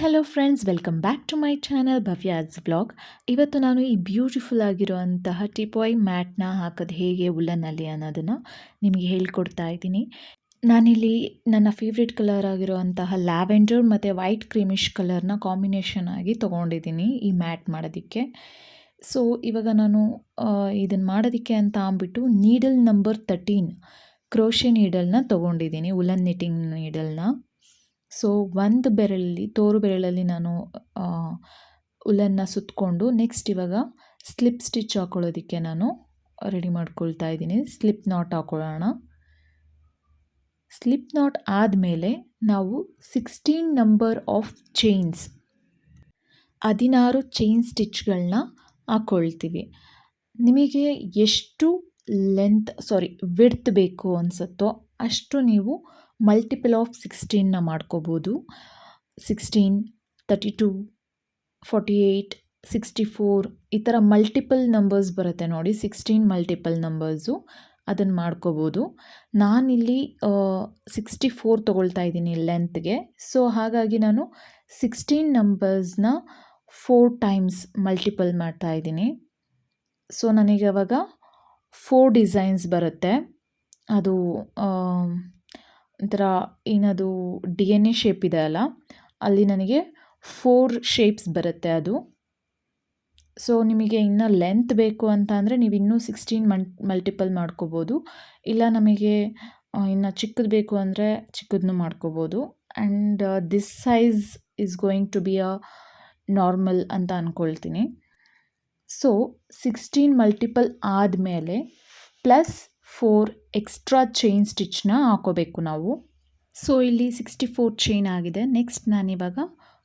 Hello friends, welcome back to my channel Bhavya's vlog. ಇವತ್ತು ನಾನು ಈ ಬ್ಯೂಟಿಫುಲ್ ಆಗಿರುವಂತಹ ಟಿಪಾಯ್ ಮ್ಯಾಟ್ನ ಹಾಕೋದು ಹೇಗೆ ಉಲ್ಲನ್ನಲ್ಲಿ ಅನ್ನೋದನ್ನು ನಿಮಗೆ ಹೇಳ್ಕೊಡ್ತಾ ಇದ್ದೀನಿ. ನಾನಿಲ್ಲಿ ನನ್ನ ಫೇವ್ರೆಟ್ ಕಲರ್ ಆಗಿರುವಂತಹ ಲ್ಯಾವೆಂಡರ್ ಮತ್ತು ವೈಟ್ ಕ್ರೀಮಿಶ್ ಕಲರ್ನ ಕಾಂಬಿನೇಷನ್ ಆಗಿ ತೊಗೊಂಡಿದ್ದೀನಿ ಈ ಮ್ಯಾಟ್ ಮಾಡೋದಕ್ಕೆ. ಸೊ ಇವಾಗ ನಾನು ಇದನ್ನು ಮಾಡೋದಕ್ಕೆ ಅಂತ ಅಂದ್ಬಿಟ್ಟು ನೀಡಲ್ ನಂಬರ್ 13 ಕ್ರೋಶೆ ನೀಡಲ್ನ ತೊಗೊಂಡಿದ್ದೀನಿ, ಉಲ್ಲನ್ ನಿಟ್ಟಿಂಗ್ ನೀಡಲ್ನ. ಸೊ ಒಂದು ಬೆರಳಲ್ಲಿ, ತೋರು ಬೆರಳಲ್ಲಿ ನಾನು ಉಲ್ಲನ್ನ ಸುತ್ತಕೊಂಡು ನೆಕ್ಸ್ಟ್ ಇವಾಗ ಸ್ಲಿಪ್ ಸ್ಟಿಚ್ ಹಾಕೊಳ್ಳೋದಕ್ಕೆ ನಾನು ರೆಡಿ ಮಾಡ್ಕೊಳ್ತಾ ಇದ್ದೀನಿ. ಸ್ಲಿಪ್ ನಾಟ್ ಹಾಕೊಳ್ಳೋಣ. ಸ್ಲಿಪ್ ನಾಟ್ ಆದಮೇಲೆ ನಾವು 16 ನಂಬರ್ ಆಫ್ ಚೈನ್ಸ್, 16 ಚೈನ್ ಸ್ಟಿಚ್ಗಳನ್ನ ಹಾಕ್ಕೊಳ್ತೀವಿ. ನಿಮಗೆ ಎಷ್ಟು ವಿಡ್ತ್ ಬೇಕು ಅನಿಸುತ್ತೋ ಅಷ್ಟು ನೀವು ಮಲ್ಟಿಪಲ್ ಆಫ್ 16ನ ಮಾಡ್ಕೋಬೋದು. 16, 32, 48, 64 ಈ ಥರ ಮಲ್ಟಿಪಲ್ ನಂಬರ್ಸ್ ಬರುತ್ತೆ ನೋಡಿ. 16 ಮಲ್ಟಿಪಲ್ ನಂಬರ್ಸು, ಅದನ್ನು ಮಾಡ್ಕೋಬೋದು. ನಾನಿಲ್ಲಿ 64 ತೊಗೊಳ್ತಾ ಇದ್ದೀನಿ ಲೆಂತ್ಗೆ. ಸೊ ಹಾಗಾಗಿ ನಾನು 16 ನಂಬರ್ಸ್ನ 4 ಟೈಮ್ಸ್ ಮಲ್ಟಿಪಲ್ ಮಾಡ್ತಾ ಇದ್ದೀನಿ. ಸೊ ನನಗೆ ಅವಾಗ 4 ಡಿಸೈನ್ಸ್ ಬರುತ್ತೆ. ಅದು ಒಂಥರ ಏನದು DNA ಶೇಪ್ ಇದೆ ಅಲ್ಲ, ಅಲ್ಲಿ ನನಗೆ 4 ಶೇಪ್ಸ್ ಬರುತ್ತೆ ಅದು. ಸೊ ನಿಮಗೆ ಇನ್ನೂ ಲೆಂತ್ ಬೇಕು ಅಂತ ಅಂದರೆ ನೀವು ಇನ್ನೂ 16 ಮಲ್ಟಿಪಲ್ ಮಾಡ್ಕೋಬೋದು. ಇಲ್ಲ ನಮಗೆ ಇನ್ನು ಚಿಕ್ಕದು ಬೇಕು ಅಂದರೆ ಚಿಕ್ಕದನ್ನು ಮಾಡ್ಕೋಬೋದು. And this size is going to be a normal ಅಂತ ಅಂದ್ಕೊಳ್ತೀನಿ. ಸೊ 16 ಮಲ್ಟಿಪಲ್ ಆದಮೇಲೆ ಪ್ಲಸ್ 4 ಎಕ್ಸ್ಟ್ರಾ ಚೈನ್ ಸ್ಟಿಚ್ನ ಹಾಕೋಬೇಕು ನಾವು. ಸೊ ಇಲ್ಲಿ 64 ಚೈನ್ ಆಗಿದೆ. ನೆಕ್ಸ್ಟ್ ನಾನಿವಾಗ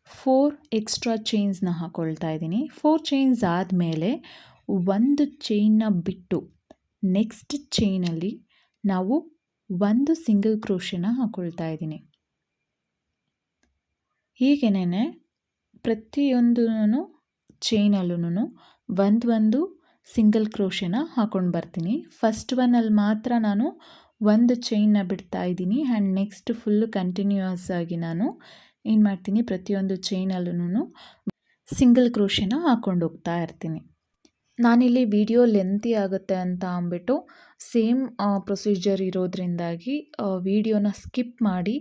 4 ಎಕ್ಸ್ಟ್ರಾ ಚೈನ್ಸ್ನ ಹಾಕ್ಕೊಳ್ತಾ ಇದ್ದೀನಿ. 4 ಚೈನ್ಸ್ ಆದಮೇಲೆ ಒಂದು ಚೈನ್ನ ಬಿಟ್ಟು ನೆಕ್ಸ್ಟ್ ಚೈನಲ್ಲಿ ನಾವು ಒಂದು ಸಿಂಗಲ್ ಕ್ರೋಶೆನ ಹಾಕ್ಕೊಳ್ತಾ ಇದ್ದೀನಿ. ಹೀಗೇನೆ ಪ್ರತಿಯೊಂದು ಚೈನಲ್ಲೂ ಒಂದು ಸಿಂಗಲ್ ಕ್ರೋಶೆನ ಹಾಕ್ಕೊಂಡು ಬರ್ತೀನಿ. ಫಸ್ಟ್ ಒನ್ನಲ್ಲಿ ಮಾತ್ರ ನಾನು ಒಂದು ಚೈನ್ನ ಬಿಡ್ತಾ ಇದ್ದೀನಿ. ಆ್ಯಂಡ್ ನೆಕ್ಸ್ಟ್ ಫುಲ್ಲು ಕಂಟಿನ್ಯೂಯಸ್ ಆಗಿ ನಾನು ಏನು ಮಾಡ್ತೀನಿ, ಪ್ರತಿಯೊಂದು ಚೈನಲ್ಲೂ ಸಿಂಗಲ್ ಕ್ರೋಶೆನ ಹಾಕ್ಕೊಂಡು ಹೋಗ್ತಾ ಇರ್ತೀನಿ. ನಾನಿಲ್ಲಿ ವಿಡಿಯೋ ಲೆಂತಿ ಆಗುತ್ತೆ ಅಂತ ಅಂದ್ಬಿಟ್ಟು ಸೇಮ್ ಪ್ರೊಸೀಜರ್ ಇರೋದ್ರಿಂದಾಗಿ ವಿಡಿಯೋನ ಸ್ಕಿಪ್ ಮಾಡಿ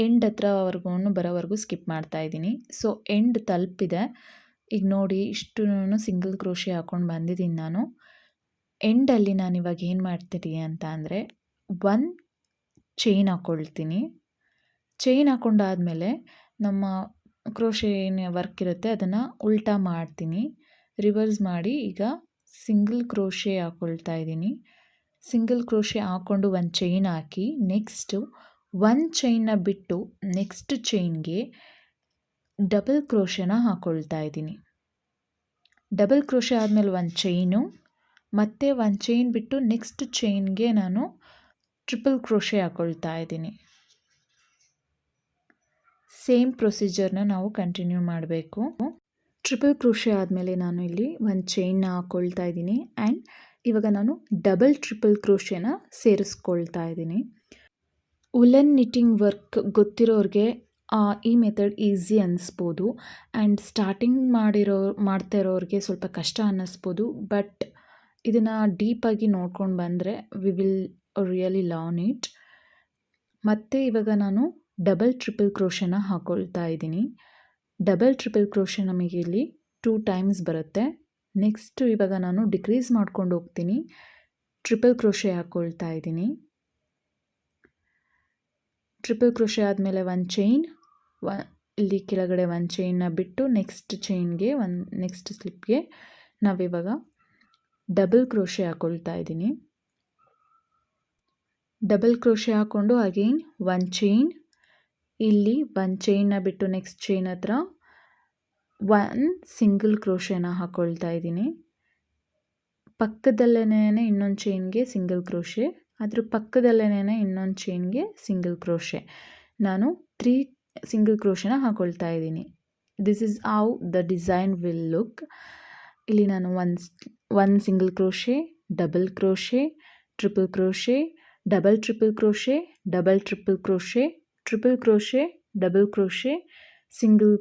ಎಂಡ್ ಹತ್ರವರೆಗೂ ಬರೋವರೆಗೂ ಸ್ಕಿಪ್ ಮಾಡ್ತಾ ಇದ್ದೀನಿ. ಸೊ ಎಂಡ್ ತಲುಪಿದೆ. ಈಗ ನೋಡಿ, ಇಷ್ಟು ಸಿಂಗಲ್ ಕ್ರೋಶೆ ಹಾಕ್ಕೊಂಡು ಬಂದಿದ್ದೀನಿ ನಾನು. ಎಂಡಲ್ಲಿ ನಾನಿವಾಗ ಏನು ಮಾಡ್ತೀನಿ ಅಂತ ಅಂದರೆ ಒಂದು ಚೈನ್ ಹಾಕ್ಕೊಳ್ತೀನಿ. ಚೈನ್ ಹಾಕ್ಕೊಂಡಾದಮೇಲೆ ನಮ್ಮ ಕ್ರೋಶೆ ಏನು ವರ್ಕ್ ಇರುತ್ತೆ ಅದನ್ನು ಉಲ್ಟಾ ಮಾಡ್ತೀನಿ. ರಿವರ್ಸ್ ಮಾಡಿ ಈಗ ಸಿಂಗಲ್ ಕ್ರೋಶೆ ಹಾಕ್ಕೊಳ್ತಾ ಇದ್ದೀನಿ. ಸಿಂಗಲ್ ಕ್ರೋಶೆ ಹಾಕ್ಕೊಂಡು ಒಂದು ಚೈನ್ ಹಾಕಿ ನೆಕ್ಸ್ಟು ಒಂದು ಚೈನ್ನ ಬಿಟ್ಟು ನೆಕ್ಸ್ಟ್ ಚೈನ್ಗೆ ಡಬಲ್ ಕ್ರೋಶೆನ ಹಾಕ್ಕೊಳ್ತಾ ಇದ್ದೀನಿ. ಡಬಲ್ ಕ್ರೋಶೆ ಆದಮೇಲೆ ಒಂದು ಚೈನು, ಮತ್ತು ಒಂದು ಚೈನ್ ಬಿಟ್ಟು ನೆಕ್ಸ್ಟ್ ಚೈನ್ಗೆ ನಾನು ಟ್ರಿಪಲ್ ಕ್ರೋಶೆ ಹಾಕ್ಕೊಳ್ತಾ ಇದ್ದೀನಿ. ಸೇಮ್ ಪ್ರೊಸೀಜರ್ನ ನಾವು ಕಂಟಿನ್ಯೂ ಮಾಡಬೇಕು. ಟ್ರಿಪಲ್ ಕ್ರೋಶೆ ಆದಮೇಲೆ ನಾನು ಇಲ್ಲಿ ಒಂದು ಚೈನ್ನ ಹಾಕ್ಕೊಳ್ತಾ ಇದ್ದೀನಿ. ಆ್ಯಂಡ್ ಇವಾಗ ನಾನು ಡಬಲ್ ಟ್ರಿಪಲ್ ಕ್ರೋಶೆನ ಸೇರಿಸ್ಕೊಳ್ತಾ ಇದ್ದೀನಿ. ಉಲ್ಲನ್ ನಿಟ್ಟಿಂಗ್ ವರ್ಕ್ ಗೊತ್ತಿರೋರಿಗೆ ಈ ಮೆಥಡ್ ಈಸಿ ಅನ್ನಿಸ್ಬೋದು. ಆ್ಯಂಡ್ ಸ್ಟಾರ್ಟಿಂಗ್ ಮಾಡ್ತಾ ಇರೋರಿಗೆ ಸ್ವಲ್ಪ ಕಷ್ಟ ಅನ್ನಿಸ್ಬೋದು. ಬಟ್ ಇದನ್ನು ಡೀಪಾಗಿ ನೋಡ್ಕೊಂಡು ಬಂದರೆ we will really learn it. ಮತ್ತು ಇವಾಗ ನಾನು ಡಬಲ್ ಟ್ರಿಪಲ್ ಕ್ರೋಶೆನ ಹಾಕ್ಕೊಳ್ತಾ ಇದ್ದೀನಿ. ಡಬಲ್ ಟ್ರಿಪಲ್ ಕ್ರೋಶೆ ನಮಗೆ ಇಲ್ಲಿ 2 ಟೈಮ್ಸ್ ಬರುತ್ತೆ. ನೆಕ್ಸ್ಟು ಇವಾಗ ನಾನು ಡಿಕ್ರೀಸ್ ಮಾಡ್ಕೊಂಡು ಹೋಗ್ತೀನಿ. ಟ್ರಿಪಲ್ ಕ್ರೋಶೆ ಹಾಕ್ಕೊಳ್ತಾ ಇದ್ದೀನಿ. ಟ್ರಿಪಲ್ ಕ್ರೋಶೆ ಆದಮೇಲೆ ಒಂದು ಚೈನ್, ಇಲ್ಲಿ ಕೆಳಗಡೆ ಒಂದು ಚೈನ್ನ ಬಿಟ್ಟು ನೆಕ್ಸ್ಟ್ ಚೈನ್ಗೆ ನೆಕ್ಸ್ಟ್ ಸ್ಲಿಪ್ಗೆ ನಾವಿವಾಗ ಡಬಲ್ ಕ್ರೋಶೆ ಹಾಕ್ಕೊಳ್ತಾ ಇದ್ದೀನಿ. ಡಬಲ್ ಕ್ರೋಶೆ ಹಾಕ್ಕೊಂಡು ಅಗೈನ್ ಒಂದು ಚೈನ್, ಇಲ್ಲಿ ಒಂದು ಚೈನ್ನ ಬಿಟ್ಟು ನೆಕ್ಸ್ಟ್ ಚೈನ್ ಹತ್ರ ಒಂದು ಸಿಂಗಲ್ ಕ್ರೋಶೆನ ಹಾಕ್ಕೊಳ್ತಾ ಇದ್ದೀನಿ. ಪಕ್ಕದಲ್ಲೇ ಇನ್ನೊಂದು ಚೈನ್ಗೆ ಸಿಂಗಲ್ ಕ್ರೋಶೆ, ಅದ್ರ ಪಕ್ಕದಲ್ಲೇ ಇನ್ನೊಂದು ಚೈನ್ಗೆ ಸಿಂಗಲ್ ಕ್ರೋಶೆ. ನಾನು 3 ಸಿಂಗಲ್ ಕ್ರೋಶೆನ ಹಾಕ್ಕೊಳ್ತಾ ಇದ್ದೀನಿ. This is how the design will look. ಇಲ್ಲಿ ನಾನು ಒಂದು single crochet, double crochet, triple crochet, double triple crochet, double triple crochet, triple crochet, double crochet, single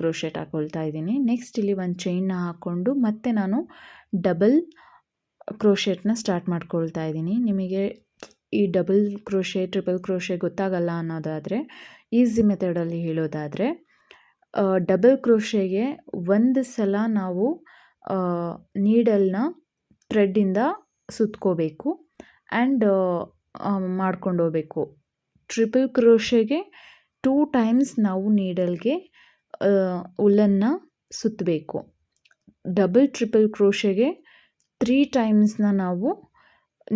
crochet ಹಾಕ್ಕೊಳ್ತಾ ಇದ್ದೀನಿ. ನೆಕ್ಸ್ಟ್ ಇಲ್ಲಿ ಒಂದು ಚೈನ್ನ ಹಾಕ್ಕೊಂಡು ಮತ್ತೆ ನಾನು ಡಬಲ್ ಕ್ರೋಶೆಟ್ನ ಸ್ಟಾರ್ಟ್ ಮಾಡ್ಕೊಳ್ತಾ ಇದ್ದೀನಿ. ನಿಮಗೆ ಈ ಡಬಲ್ ಕ್ರೋಶೆ ಟ್ರಿಪಲ್ ಕ್ರೋಶೆ ಗೊತ್ತಾಗಲ್ಲ ಅನ್ನೋದಾದರೆ, ಈಸಿ ಮೆಥಡಲ್ಲಿ ಹೇಳೋದಾದರೆ, ಡಬಲ್ ಕ್ರೋಶೆಗೆ ಒಂದು ಸಲ ನಾವು ನೀಡಲ್ನ ಥ್ರೆಡ್ಡಿಂದ ಸುತ್ಕೋಬೇಕು ಆ್ಯಂಡ್ ಮಾಡ್ಕೊಂಡು ಹೋಗಬೇಕು. ಟ್ರಿಪಲ್ ಕ್ರೋಶೆಗೆ 2 ಟೈಮ್ಸ್ ನಾವು ನೀಡಲ್ಗೆ ಉಲ್ಲನ್ನ ಸುತ್ತಬೇಕು. ಡಬಲ್ ಟ್ರಿಪಲ್ ಕ್ರೋಶೆಗೆ 3 ಟೈಮ್ಸ್ನ ನಾವು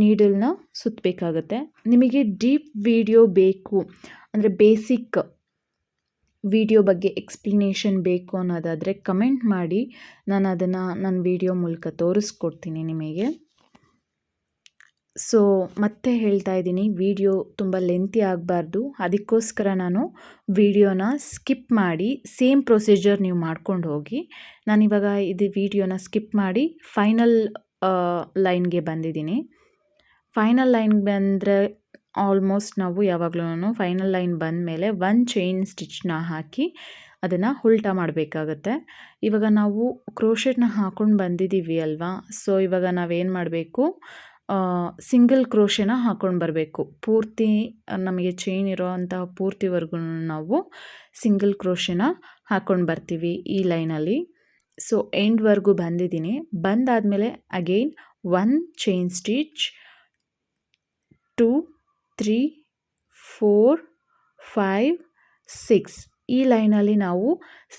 ನೀಡಲ್ನ ಸುತ್ತಬೇಕಾಗತ್ತೆ. ನಿಮಗೆ ಡೀಪ್ ವಿಡಿಯೋ ಬೇಕು ಅಂದರೆ ಬೇಸಿಕ್ ವಿಡಿಯೋ ಬಗ್ಗೆ ಎಕ್ಸ್ಪ್ಲನೇಷನ್ ಬೇಕು ಅನ್ನೋದಾದರೆ ಕಮೆಂಟ್ ಮಾಡಿ, ನಾನು ಅದನ್ನು ನನ್ನ ವಿಡಿಯೋ ಮೂಲಕ ತೋರಿಸ್ಕೊಡ್ತೀನಿ ನಿಮಗೆ. ಸೊ ಮತ್ತೆ ಹೇಳ್ತಾ ಇದ್ದೀನಿ, ವಿಡಿಯೋ ತುಂಬ ಲೆಂತಿ ಆಗಬಾರ್ದು, ಅದಕ್ಕೋಸ್ಕರ ನಾನು ವಿಡಿಯೋನ ಸ್ಕಿಪ್ ಮಾಡಿ ಸೇಮ್ ಪ್ರೊಸೀಜರ್ ನೀವು ಮಾಡ್ಕೊಂಡು ಹೋಗಿ. ನಾನಿವಾಗ ಇದು ವಿಡಿಯೋನ ಸ್ಕಿಪ್ ಮಾಡಿ ಫೈನಲ್ ಲೈನ್ಗೆ ಬಂದಿದ್ದೀನಿ. ಫೈನಲ್ ಲೈನ್ ಬಂದರೆ ಆಲ್ಮೋಸ್ಟ್ ನಾವು ಯಾವಾಗಲೂ ಫೈನಲ್ ಲೈನ್ ಬಂದ ಮೇಲೆ 1 ಚೈನ್ ಸ್ಟಿಚ್ನ ಹಾಕಿ ಅದನ್ನು ಉಲ್ಟಾ ಮಾಡಬೇಕಾಗತ್ತೆ. ಇವಾಗ ನಾವು ಕ್ರೋಶೆಟ್ನ ಹಾಕ್ಕೊಂಡು ಬಂದಿದ್ದೀವಿ ಅಲ್ವಾ, ಸೊ ಇವಾಗ ನಾವೇನು ಮಾಡಬೇಕು, ಸಿಂಗಲ್ ಕ್ರೋಶೆನ ಹಾಕ್ಕೊಂಡು ಬರಬೇಕು. ಪೂರ್ತಿ ನಮಗೆ ಚೈನ್ ಇರೋವಂತಹ ಪೂರ್ತಿವರೆಗೂ ನಾವು ಸಿಂಗಲ್ ಕ್ರೋಶೆನ ಹಾಕ್ಕೊಂಡು ಬರ್ತೀವಿ ಈ ಲೈನಲ್ಲಿ. ಸೊ ಎಂಡ್ವರೆಗೂ ಬಂದಿದ್ದೀನಿ. ಬಂದಾದಮೇಲೆ ಅಗೈನ್ 1 ಚೈನ್ ಸ್ಟಿಚ್, 2, 3, 4, 5, 6 ಈ ಲೈನಲ್ಲಿ ನಾವು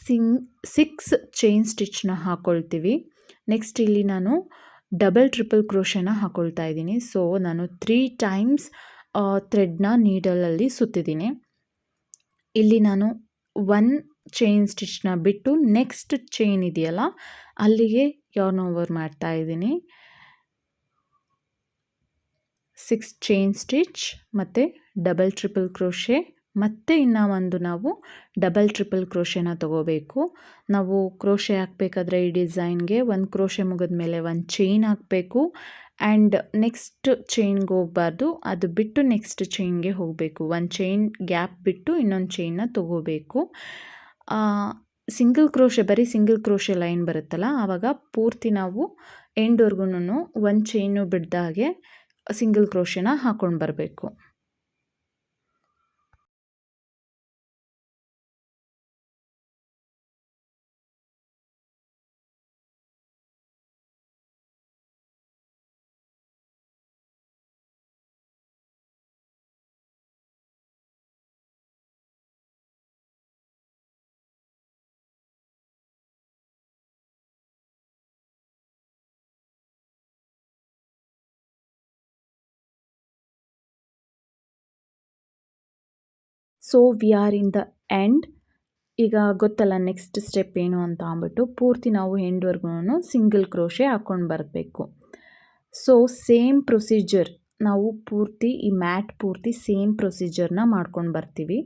6 ಚೈನ್ ಸ್ಟಿಚ್ನ ಹಾಕ್ಕೊಳ್ತೀವಿ. ನೆಕ್ಸ್ಟ್ ಇಲ್ಲಿ ನಾನು ಡಬಲ್ ಟ್ರಿಪಲ್ ಕ್ರೋಶೆನ ಹಾಕ್ಕೊಳ್ತಾ ಇದ್ದೀನಿ. ಸೊ ನಾನು 3 ಟೈಮ್ಸ್ ಥ್ರೆಡ್ನ ನೀಡಲಲ್ಲಿ ಸುತ್ತಿದ್ದೀನಿ. ಇಲ್ಲಿ ನಾನು 1 ಚೈನ್ ಸ್ಟಿಚ್ನ ಬಿಟ್ಟು ನೆಕ್ಸ್ಟ್ ಚೈನ್ ಇದೆಯಲ್ಲ ಅಲ್ಲಿಗೆ ಯಾರ್ನ್ ಓವರ್ ಮಾಡ್ತಾ ಇದ್ದೀನಿ. 6 ಚೈನ್ ಸ್ಟಿಚ್ ಮತ್ತು ಡಬಲ್ ಟ್ರಿಪಲ್ ಕ್ರೋಶೆ, ಮತ್ತು ಇನ್ನು ಒಂದು ನಾವು ಡಬಲ್ ಟ್ರಿಪಲ್ ಕ್ರೋಶೆನ ತಗೋಬೇಕು. ನಾವು ಕ್ರೋಶೆ ಹಾಕಬೇಕಾದ್ರೆ ಈ ಡಿಸೈನ್ಗೆ 1 ಕ್ರೋಶೆ ಮುಗಿದ ಮೇಲೆ 1 ಚೈನ್ ಹಾಕಬೇಕು ಆ್ಯಂಡ್ ನೆಕ್ಸ್ಟ್ ಚೈನ್ಗೆ ಹೋಗಬಾರ್ದು, ಅದು ಬಿಟ್ಟು ನೆಕ್ಸ್ಟ್ ಚೈನ್ಗೆ ಹೋಗಬೇಕು. 1 ಚೈನ್ ಗ್ಯಾಪ್ ಬಿಟ್ಟು ಇನ್ನೊಂದು ಚೈನ್ನ ತಗೋಬೇಕು. ಬರೀ ಸಿಂಗಲ್ ಕ್ರೋಶೆ ಲೈನ್ ಬರುತ್ತಲ್ಲ, ಆವಾಗ ಪೂರ್ತಿ ನಾವು ಎಂಡ್ವರೆಗೂ 1 ಚೈನು ಬಿಡ್ದಾಗೆ ಸಿಂಗಲ್ ಕ್ರೋಶೆನ ಹಾಕ್ಕೊಂಡು ಬರಬೇಕು. So we are in the end. ಈಗ ಗೊತ್ತಲ್ಲ ನೆಕ್ಸ್ಟ್ ಸ್ಟೆಪ್ ಏನು ಅಂತ ಅಂದ್ಬಿಟ್ಟು, ಪೂರ್ತಿ ನಾವು ಎಂಡ್ವರೆಗೂ ಸಿಂಗಲ್ ಕ್ರೋಶೆ ಹಾಕ್ಕೊಂಡು ಬರಬೇಕು. ಸೊ ಸೇಮ್ ಪ್ರೊಸೀಜರ್ ನಾವು ಪೂರ್ತಿ ಈ ಮ್ಯಾಟ್ ಪೂರ್ತಿ ಸೇಮ್ ಪ್ರೊಸೀಜರ್ನ ಮಾಡ್ಕೊಂಡು ಬರ್ತೀವಿ.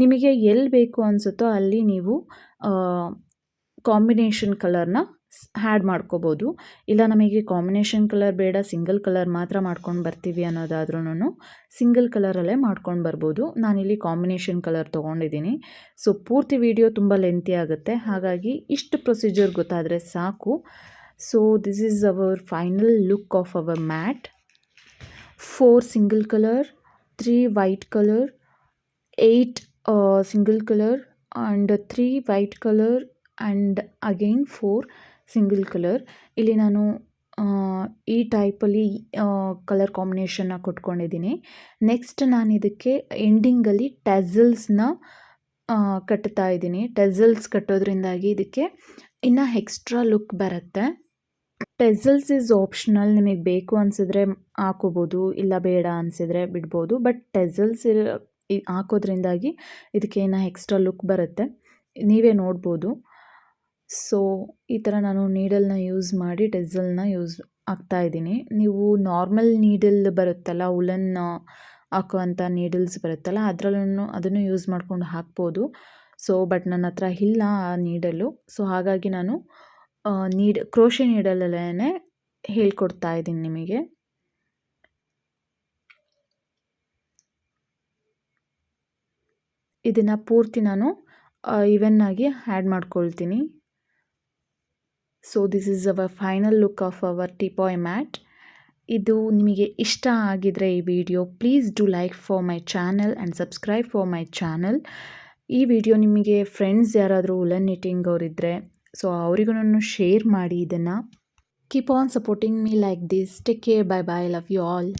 ನಿಮಗೆ ಎಲ್ಲಿ ಬೇಕು ಅನಿಸುತ್ತೋ ಅಲ್ಲಿ ನೀವು ಕಾಂಬಿನೇಷನ್ ಕಲರ್ನ ಆ್ಯಡ್ ಮಾಡ್ಕೋಬೋದು. ಇಲ್ಲ ನಮಗೆ ಕಾಂಬಿನೇಷನ್ ಕಲರ್ ಬೇಡ, ಸಿಂಗಲ್ ಕಲರ್ ಮಾತ್ರ ಮಾಡ್ಕೊಂಡು ಬರ್ತೀವಿ ಅನ್ನೋದಾದ್ರೂ ಸಿಂಗಲ್ ಕಲರಲ್ಲೇ ಮಾಡ್ಕೊಂಡು ಬರ್ಬೋದು. ನಾನಿಲ್ಲಿ ಕಾಂಬಿನೇಷನ್ ಕಲರ್ ತೊಗೊಂಡಿದ್ದೀನಿ. ಸೊ ಪೂರ್ತಿ ವಿಡಿಯೋ ತುಂಬ ಲೆಂತಿ ಆಗುತ್ತೆ, ಹಾಗಾಗಿ ಇಷ್ಟು ಪ್ರೊಸೀಜರ್ ಗೊತ್ತಾದರೆ ಸಾಕು. So this is our final look of hour mat. 4 single colour, 3 white colour, 8 single colour and 3 white colour and again 4 single colour. ಇಲ್ಲಿ ನಾನು ಈ ಟೈಪಲ್ಲಿ ಕಲರ್ ಕಾಂಬಿನೇಷನ್ನ ಕೊಟ್ಕೊಂಡಿದ್ದೀನಿ. ನೆಕ್ಸ್ಟ್ ನಾನು ಇದಕ್ಕೆ ಎಂಡಿಂಗಲ್ಲಿ ಟೆಸಲ್ಸ್ನ ಕಟ್ತಾ ಇದ್ದೀನಿ. ಟೆಸಲ್ಸ್ ಕಟ್ಟೋದ್ರಿಂದಾಗಿ ಇದಕ್ಕೆ ಇನ್ನು ಎಕ್ಸ್ಟ್ರಾ ಲುಕ್ ಬರುತ್ತೆ. ಟೆಸಲ್ಸ್ ಈಸ್ ಆಪ್ಷನಲ್, ನಿಮಗೆ ಬೇಕು ಅನಿಸಿದ್ರೆ ಹಾಕೋಬೋದು, ಇಲ್ಲ ಬೇಡ ಅನಿಸಿದ್ರೆ ಬಿಡ್ಬೋದು. ಬಟ್ ಟೆಸಲ್ಸ್ ಹಾಕೋದ್ರಿಂದಾಗಿ ಇದಕ್ಕೆ ಇನ್ನು ಎಕ್ಸ್ಟ್ರಾ ಲುಕ್ ಬರುತ್ತೆ, ನೀವೇ ನೋಡ್ಬೋದು. ಸೊ ಈ ಥರ ನಾನು ನೀಡಲ್ನ ಯೂಸ್ ಮಾಡಿ ಟೆಸಲ್ನ ಯೂಸ್ ಹಾಕ್ತಾಯಿದ್ದೀನಿ. ನೀವು ನಾರ್ಮಲ್ ನೀಡಲ್ ಬರುತ್ತಲ್ಲ, ಉಲನ್ ಹಾಕುವಂಥ ನೀಡಲ್ಸ್ ಬರುತ್ತಲ್ಲ, ಅದನ್ನು ಯೂಸ್ ಮಾಡ್ಕೊಂಡು ಹಾಕ್ಬೋದು. ಸೊ ಬಟ್ ನನ್ನ ಹತ್ರ ಇಲ್ಲ ಆ ನೀಡಲು. ಸೊ ಹಾಗಾಗಿ ನಾನು ಕ್ರೋಶೆ ನೀಡಲಲ್ಲೇ ಹೇಳ್ಕೊಡ್ತಾ ಇದ್ದೀನಿ ನಿಮಗೆ. ಇದನ್ನು ಪೂರ್ತಿ ನಾನು ಇವನ್ನಾಗಿ ಆ್ಯಡ್ ಮಾಡ್ಕೊಳ್ತೀನಿ. So this is our final look of our teapoy mat. ಇದು ನಿಮಗೆ ಇಷ್ಟ ಆಗಿದರೆ ಈ video please do like for my channel and subscribe for my channel. ಈ ವಿಡಿಯೋ ನಿಮಗೆ ಫ್ರೆಂಡ್ಸ್ ಯಾರಾದರೂ ವುಲನ್ ನಿಟ್ಟಿಂಗ್ ಅವರಿದ್ದರೆ ಸೊ ಅವರಿಗೂ ಶೇರ್ ಮಾಡಿ ಇದನ್ನು. Keep on supporting me like this. Take care. Bye bye. Love you all.